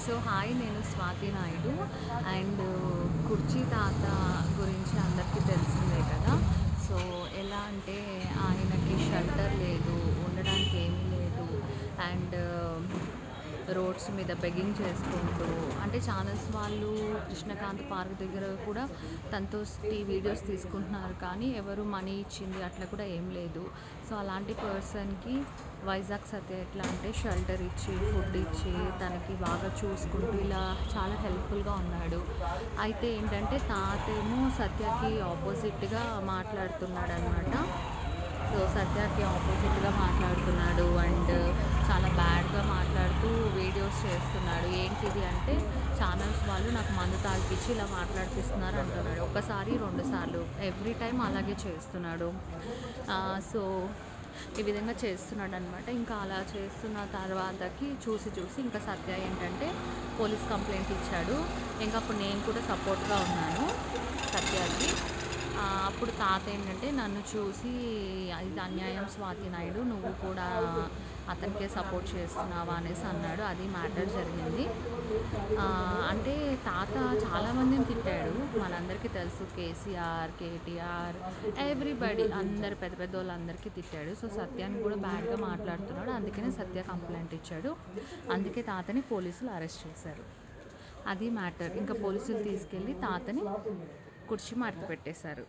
So hi, నేను Swathi Naidu. And కుర్చీ తాత గురించి అందరికీ తెలిసిందే కదా. సో ఎలా అంటే ఆయనకి షెల్టర్ లేదు, ఉండడానికి ఏమీ లేదు. అండ్ రోడ్స్ మీద బెగ్గింగ్ చేసుకుంటూ, అంటే ఛానల్స్ వాళ్ళు కృష్ణకాంత్ పార్క్ దగ్గర కూడా తనతో వీడియోస్ తీసుకుంటున్నారు, కానీ ఎవరు మనీ ఇచ్చింది అట్లా కూడా ఏం లేదు. సో అలాంటి పర్సన్కి వైజాగ్ సత్య ఎట్లా అంటే షెల్టర్ ఇచ్చి, ఫుడ్ ఇచ్చి, తనకి బాగా చూసుకుంటూ ఇలా చాలా హెల్ప్ఫుల్గా ఉన్నాడు. అయితే ఏంటంటే తాతేమో సత్యకి ఆపోజిట్గా మాట్లాడుతున్నాడు అనమాట. సో సత్యకి ఆపోజిట్గా మాట్లాడుతున్నాడు అండ్ చాలా బ్యాడ్గా మాట్లాడుతూ వీడియోస్ చేస్తున్నాడు. ఏంటిది అంటే ఛానల్స్ వాళ్ళు నాకు మందు తాగిపించి ఇలా మాట్లాడిపిస్తున్నారు అంటున్నాడు. ఒకసారి 2 సార్లు ఎవ్రీ టైం అలాగే చేస్తున్నాడు. సో ఈ విధంగా చేస్తున్నాడు అనమాట. ఇంకా అలా చేస్తున్న తర్వాతకి చూసి ఇంకా సత్య ఏంటంటే పోలీస్ కంప్లైంట్ ఇచ్చాడు. ఇంకా అప్పుడు నేను కూడా సపోర్ట్గా ఉన్నాను సత్యకి. అప్పుడు తాత ఏంటంటే నన్ను చూసి, ఇది అన్యాయం స్వాతి నాయుడు, నువ్వు కూడా అతనికే సపోర్ట్ చేస్తున్నావా అనేసి అన్నాడు. అది మ్యాటర్ జరిగింది. అంటే తాత చాలామందిని తిట్టాడు, మనందరికీ తెలుసు. కేసీఆర్, కేటీఆర్, ఎవ్రీబడి, అందరు పెద్ద పెద్ద వాళ్ళందరికీ తిట్టాడు. సో సత్యాన్ని కూడా బ్యాడ్గా మాట్లాడుతున్నాడు. అందుకనే సత్య కంప్లైంట్ ఇచ్చాడు. అందుకే తాతని పోలీసులు అరెస్ట్ చేశారు. అది మ్యాటర్. ఇంకా పోలీసులు తీసుకెళ్ళి తాతని కుర్చీ మార్చి పెట్టేశారు.